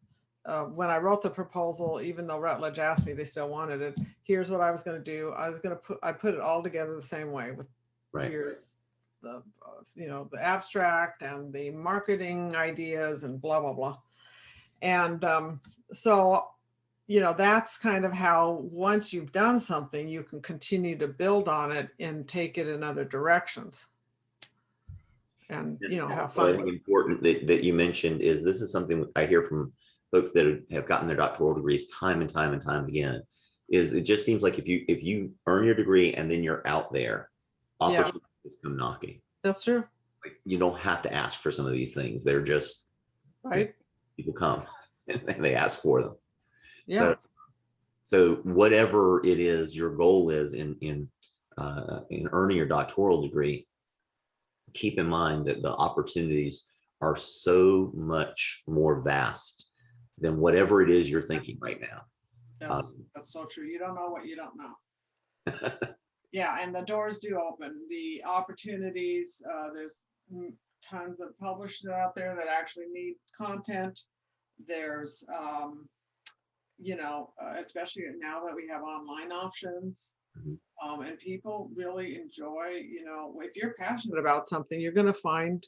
when I wrote the proposal, even though Rutledge asked me, they still wanted it. Here's what I was going to do. I put it all together the same way with here's the the abstract and the marketing ideas and blah blah blah. And so that's kind of how, once you've done something, you can continue to build on it and take it in other directions. And have fun. I think important that you mentioned is, this is something I hear from folks that have gotten their doctoral degrees time and time and time again, is it just seems like if you earn your degree and then you're out there, opportunities come knocking. That's true. Like, you don't have to ask for some of these things. They're just right. people come and they ask for them. Yeah. So whatever it is your goal is in earning your doctoral degree, keep in mind that the opportunities are so much more vast than whatever it is you're thinking right now. That's so true. You don't know what you don't know. Yeah, and the doors do open. The opportunities, there's tons of publishers out there that actually need content. There's, especially now that we have online options, and people really enjoy, if you're passionate about something, you're going to find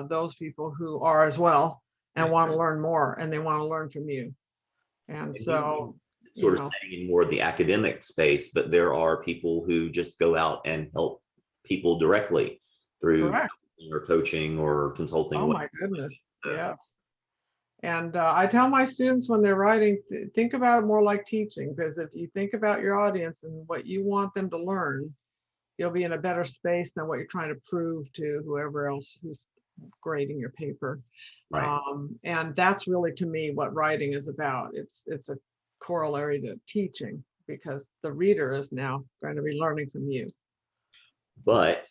those people who are as well and want to learn more, and they want to learn from you. And so, sort of staying in more of the academic space, but there are people who just go out and help people directly through or coaching or consulting. Oh my goodness. Yes. And I tell my students when they're writing, think about it more like teaching, because if you think about your audience and what you want them to learn, you'll be in a better space than what you're trying to prove to whoever else who's grading your paper. Right. And that's really, to me, what writing is about. It's a corollary to teaching, because the reader is now going to be learning from you. But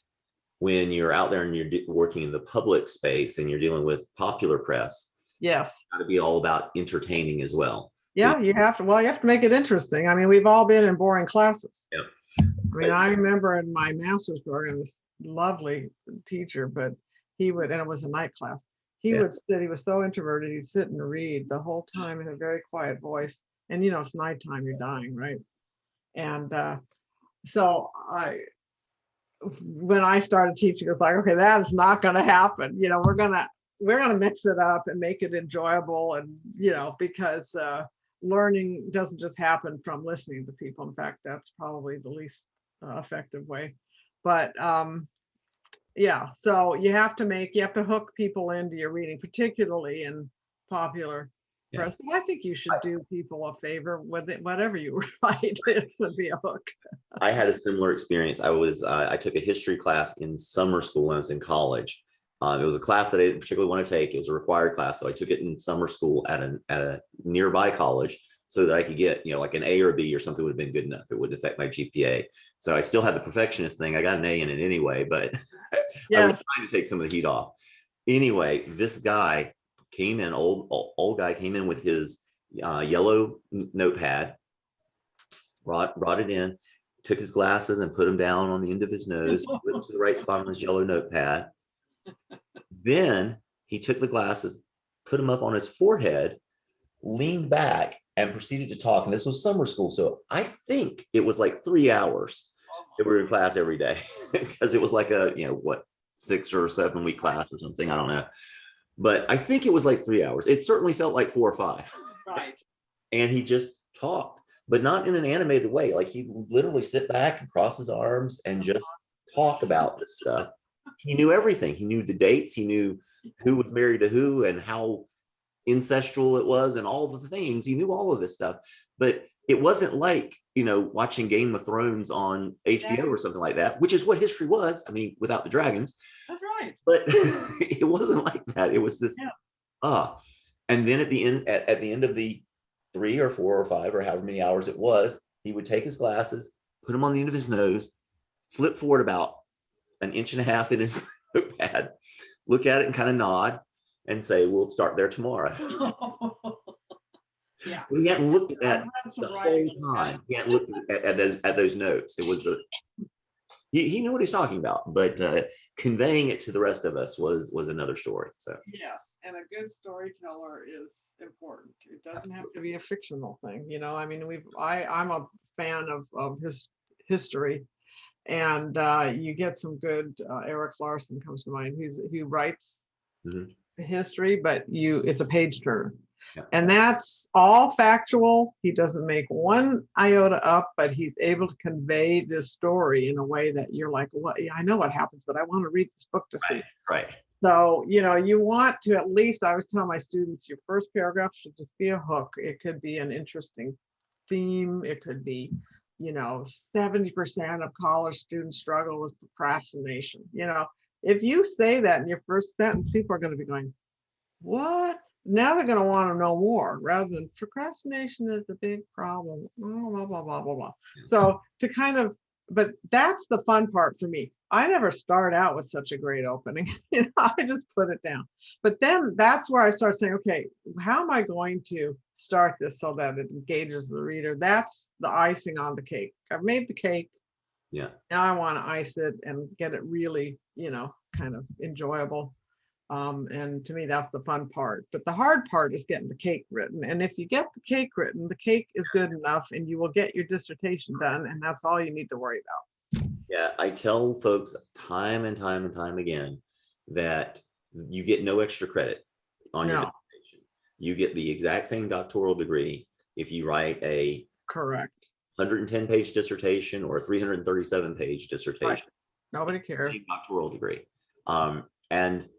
when you're out there and you're working in the public space and you're dealing with popular press, yes, it's got to be all about entertaining as well. Yeah, so you have to make it interesting. I mean, we've all been in boring classes. Yeah. I mean, I remember in my master's program, this lovely teacher, but he would, and it was a night class, he would sit, he was so introverted, he'd sit and read the whole time in a very quiet voice. And it's nighttime, you're dying, right? And so when I started teaching, it's like, okay, that is not going to happen. We're gonna mix it up and make it enjoyable, and because learning doesn't just happen from listening to people. In fact, that's probably the least effective way. But yeah, so you have to hook people into your reading, particularly in popular press. I think you should do people a favor with it, whatever you write. It would be a hook. I had a similar experience. I took a history class in summer school when I was in college. It was a class that I didn't particularly want to take. It was a required class, so I took it in summer school at a nearby college so that I could get like an A or a B or something would have been good enough. It wouldn't affect my GPA. So I still had the perfectionist thing. I got an A in it anyway, but I was trying to take some of the heat off. Anyway, this guy came in, old guy came in with his yellow notepad, brought it in, took his glasses and put them down on the end of his nose, put them to the right spot on his yellow notepad. Then he took the glasses, put them up on his forehead, leaned back, and proceeded to talk. And this was summer school, so I think it was like 3 hours that we were in class every day, because it was like a 6 or 7 week class or something. I don't know, but I think it was like 3 hours. It certainly felt like 4 or 5. Right. And he just talked, but not in an animated way. Like he literally sit back and cross his arms and just talk about this stuff. He knew everything. He knew the dates. He knew who was married to who and how ancestral it was and all the things. He knew all of this stuff, but it wasn't like, watching Game of Thrones on HBO or something like that, which is what history was. I mean, without the dragons. That's right. But it wasn't like that. It was this, and then at the end of the 3 or 4 or 5 or however many hours it was, he would take his glasses, put them on the end of his nose, flip forward about 1.5 inches in his notepad, look at it and kind of nod and say, we'll start there tomorrow. Yeah. We hadn't looked at that the whole time. He hadn't looked at those notes. It was he knew what he's talking about, but conveying it to the rest of us was another story. So yes, and a good storyteller is important. It doesn't have to be a fictional thing. I mean, I'm a fan of his history. And you get some good, Eric Larson comes to mind. He writes history, but it's a page turner. Yeah. And that's all factual. He doesn't make one iota up, but he's able to convey this story in a way that you're like, well, I know what happens, but I want to read this book to see. Right. So, you want to at least, I was telling my students, your first paragraph should just be a hook. It could be an interesting theme. It could be 70% of college students struggle with procrastination. If you say that in your first sentence, people are going to be going, what? now they're going to want to know more rather than procrastination is a big problem. Blah, blah, blah, blah, blah. So to kind of, but that's the fun part for me. I never start out with such a great opening. I just put it down. But then that's where I start saying, okay, how am I going to start this so that it engages the reader? That's the icing on the cake. I've made the cake. Yeah. Now I want to ice it and get it really, kind of enjoyable. And to me, that's the fun part. But the hard part is getting the cake written. And if you get the cake written, the cake is good enough and you will get your dissertation done. And that's all you need to worry about. Yeah, I tell folks time and time and time again that you get no extra credit on your dissertation. You get the exact same doctoral degree if you write a correct 110-page dissertation or a 337-page dissertation. Right. Nobody cares. Doctoral degree. And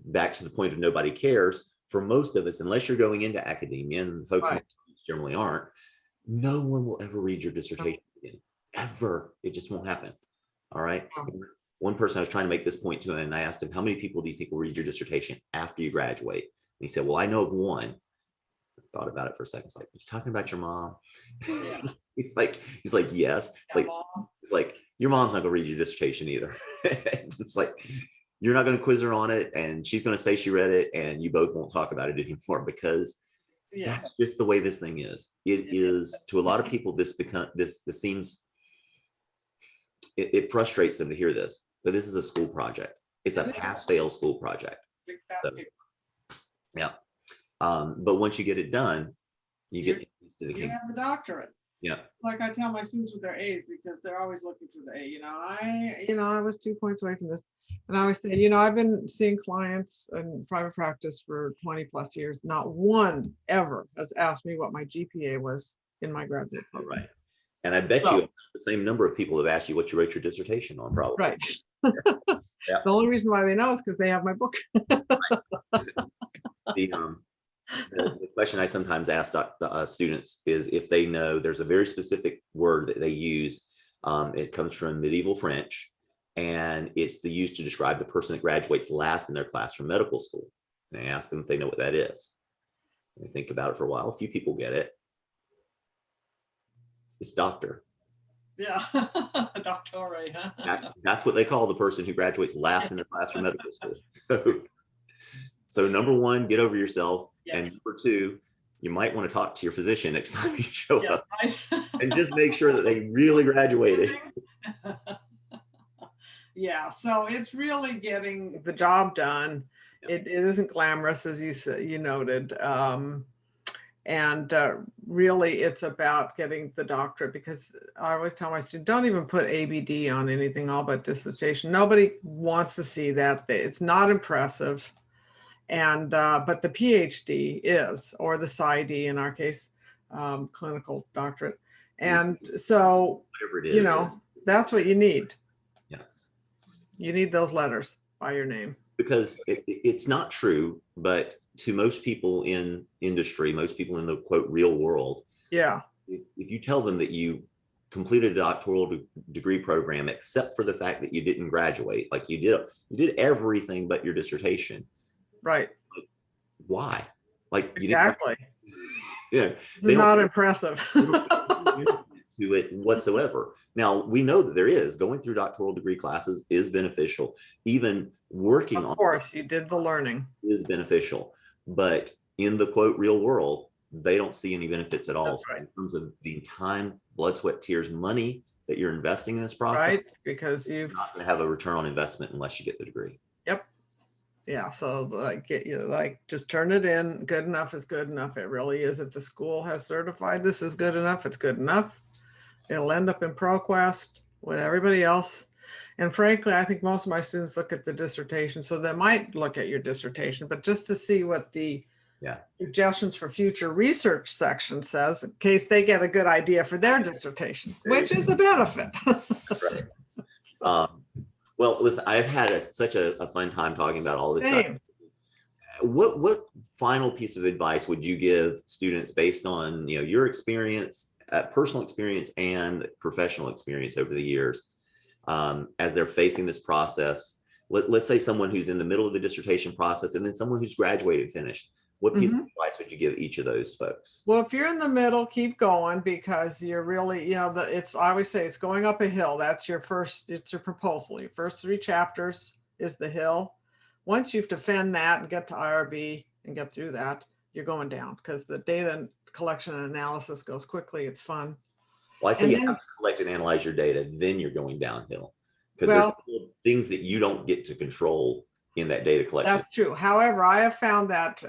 back to the point of nobody cares, for most of us, unless you're going into academia, and folks generally aren't, no one will ever read your dissertation again. Ever. It just won't happen. All right. One person I was trying to make this point to, and I asked him, how many people do you think will read your dissertation after you graduate? And he said, well, I know of one. I thought about it for a second. It's like, are you talking about your mom? Yeah. he's like, yes. It's like, your mom's not gonna read your dissertation either. It's like, you're not going to quiz her on it, and she's going to say she read it, and you both won't talk about it anymore, because that's just the way this thing is. It is, to a lot of people, this seems, it frustrates them to hear this, but this is a school project. It's a pass-fail school project. So, yeah. But once you get it done, you get to the have the doctorate. Yeah. Like I tell my students with their A's, because they're always looking for the A. I was 2 points away from this. And I always say, I've been seeing clients in private practice for 20 plus years. Not one ever has asked me what my GPA was in my graduate program. Right. And I bet you the same number of people have asked you what you wrote your dissertation on, probably. Right. Yeah. The only reason why they know is because they have my book. The question I sometimes ask students is if they know there's a very specific word that they use. It comes from medieval French. And it's used to describe the person that graduates last in their class from medical school. And I ask them if they know what that is. And they think about it for a while. A few people get it. It's doctor. Yeah, doctore, huh? That's what they call the person who graduates last in their class from medical school. So number one, get over yourself. Yes. And number two, you might want to talk to your physician next time you show up. And just make sure that they really graduated. Yeah, so it's really getting the job done. It isn't glamorous, as you noted. And really, it's about getting the doctorate, because I always tell my students, don't even put ABD on anything, all but dissertation. Nobody wants to see that. It's not impressive. And but the PhD is, or the PsyD in our case, clinical doctorate. And so, that's what you need. You need those letters by your name. Because it's not true, but to most people in industry, most people in the quote real world, if you tell them that you completed a doctoral degree program, except for the fact that you didn't graduate, like you did everything but your dissertation. Right. Like, why? Like you exactly. Didn't, it's not impressive. To it whatsoever. Now we know that there is going through doctoral degree classes is beneficial. Even working on, of course, you did the learning is beneficial, but in the quote real world, they don't see any benefits at all. That's right. So in terms of the time, blood, sweat, tears, money that you're investing in this process, right? Because you're not going to have a return on investment unless you get the degree. Yep. Yeah. So just turn it in. Good enough is good enough. It really is. If the school has certified this is good enough, it's good enough. It'll end up in ProQuest with everybody else. And frankly, I think most of my students look at the dissertation. So they might look at your dissertation, but just to see what the suggestions for future research section says, in case they get a good idea for their dissertation, which is a benefit. Right. Well, listen, I've had such a fun time talking about all this stuff. What final piece of advice would you give students based on your experience, personal experience and professional experience over the years, as they're facing this process? Let's say someone who's in the middle of the dissertation process, and then someone who's graduated, finished. What piece of advice would you give each of those folks? Well, if you're in the middle, keep going, because you're really, it's, I always say, it's going up a hill. That's your first, it's your proposal. Your first 3 chapters is the hill. Once you've defend that and get to IRB and get through that, you're going down, because the data collection and analysis goes quickly. It's fun. Well, I say And you then, have to collect and analyze your data, then you're going downhill, because well, there's things that you don't get to control in that data collection. that's true. However, I have found that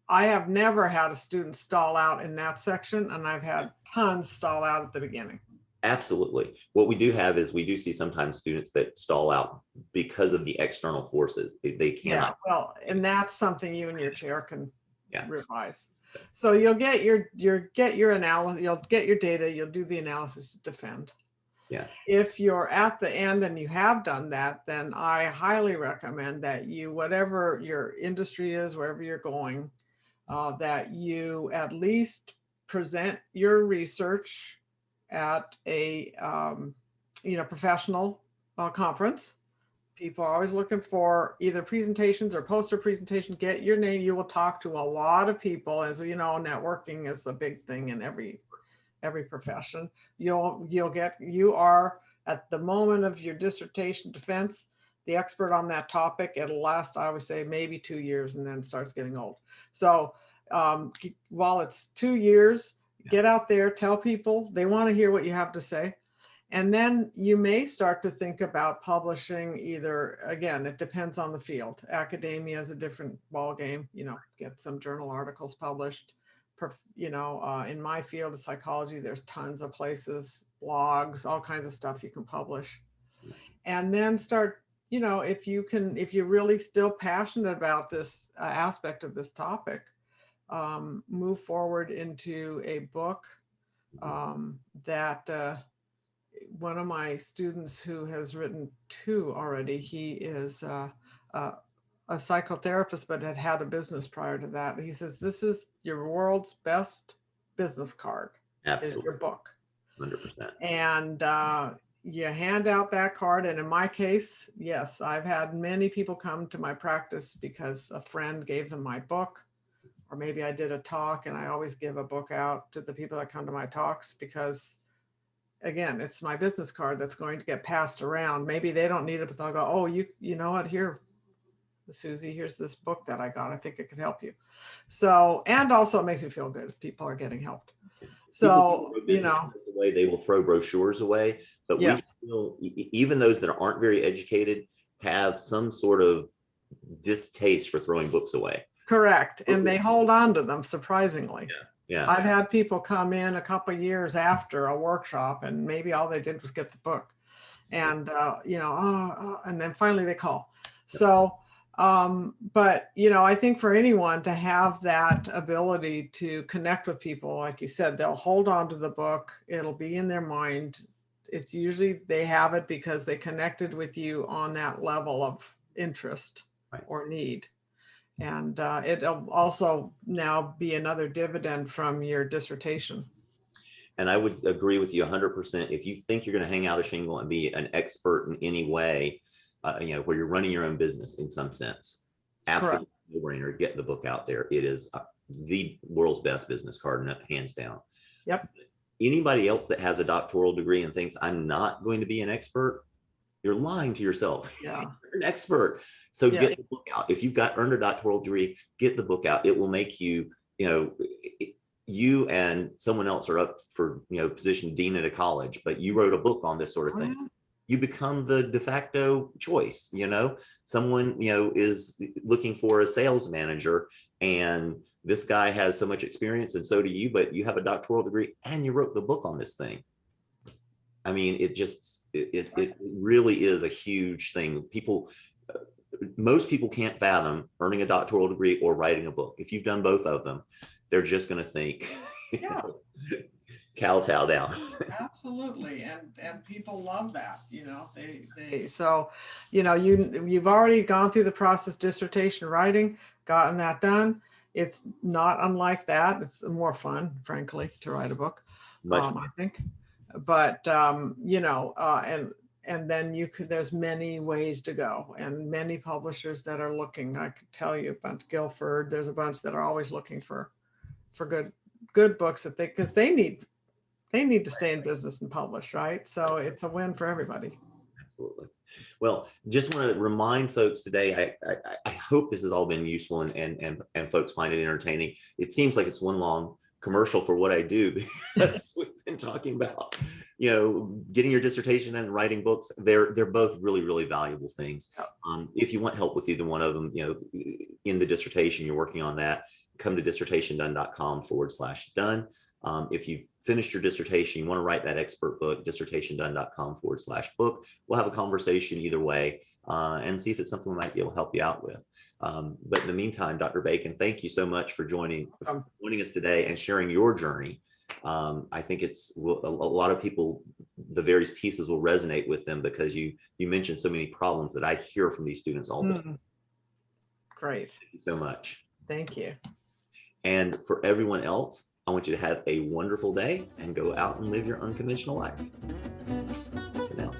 I have never had a student stall out in that section, and I've had tons stall out at the beginning. Absolutely. What we do have is we do see sometimes students that stall out because of the external forces. They cannot. Yeah, well, and that's something you and your chair can Yeah. revise. So you'll get your analysis, you'll get your data, you'll do the analysis to defend. Yeah. If you're at the end and you have done that, then I highly recommend that you, whatever your industry is, wherever you're going, that you at least present your research at a professional conference. People are always looking for either presentations or poster presentations. Get your name. You will talk to a lot of people. As you know, networking is the big thing in every profession. You are at the moment of your dissertation defense, the expert on that topic. It'll last, I would say, maybe 2 years, and then it starts getting old. So while it's 2 years, get out there, tell people, they want to hear what you have to say. And then you may start to think about publishing either, again, it depends on the field. Academia is a different ballgame, get some journal articles published. In my field of psychology, there's tons of places, blogs, all kinds of stuff you can publish. And then start, if you're really still passionate about this aspect of this topic, move forward into a book that one of my students who has written 2 already, he is a psychotherapist, but had a business prior to that. He says, this is your world's best business card. Absolutely. Is your book. 100%. And you hand out that card. And in my case, yes, I've had many people come to my practice because a friend gave them my book, or maybe I did a talk, and I always give a book out to the people that come to my talks, because again, it's my business card that's going to get passed around. Maybe they don't need it, but they'll go, oh, you know what, here, Susie, here's this book that I got. I think it could help you. So, and also it makes me feel good if people are getting helped. So, away, they will throw brochures away, but we still, even those that aren't very educated, have some sort of distaste for throwing books away. Correct. And they hold on to them, surprisingly. Yeah. I've had people come in a couple of years after a workshop, and maybe all they did was get the book, and and then finally they call. So, but I think for anyone to have that ability to connect with people, like you said, they'll hold on to the book. It'll be in their mind. It's usually they have it because they connected with you on that level of interest or need. And it'll also now be another dividend from your dissertation. And I would agree with you 100%. If you think you're going to hang out a shingle and be an expert in any way, where you're running your own business in some sense, absolutely no-brainer, get the book out there. It is the world's best business card, hands down. Yep. Anybody else that has a doctoral degree and thinks I'm not going to be an expert, you're lying to yourself. Yeah. You're an expert. So get the book out. If you've earned a doctoral degree, get the book out. It will make you, you and someone else are up for, position dean at a college, but you wrote a book on this sort of thing. You become the de facto choice. Someone, is looking for a sales manager, and this guy has so much experience and so do you, but you have a doctoral degree and you wrote the book on this thing. I mean, it really is a huge thing. Most people can't fathom earning a doctoral degree or writing a book. If you've done both of them, they're just going to think, kowtow down. Absolutely. And people love that, so, you've already gone through the process, dissertation writing, gotten that done. It's not unlike that. It's more fun, frankly, to write a book, I think. But, and and then there's many ways to go, and many publishers that are looking. I could tell you about Guilford. There's a bunch that are always looking for good books because they need to stay in business and publish, right? So it's a win for everybody. Absolutely. Well, just want to remind folks today, I hope this has all been useful and folks find it entertaining. It seems like it's one long commercial for what I do, because we've been talking about, getting your dissertation and writing books. They're both really, really valuable things. If you want help with either one of them, in the dissertation, you're working on that, come to dissertationdone.com/done. If you've finished your dissertation, you want to write that expert book, dissertationdone.com/book. We'll have a conversation either way and see if it's something we might be able to help you out with. But in the meantime, Dr. Bacon, thank you so much for joining us today and sharing your journey. I think a lot of people, the various pieces will resonate with them, because you mentioned so many problems that I hear from these students all the time. Great. Thank you so much. Thank you. And for everyone else, I want you to have a wonderful day and go out and live your unconventional life. For now.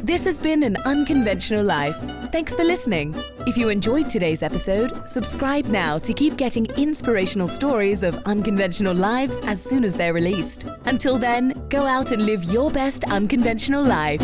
This has been An Unconventional Life. Thanks for listening. If you enjoyed today's episode, subscribe now to keep getting inspirational stories of unconventional lives as soon as they're released. Until then, go out and live your best unconventional life.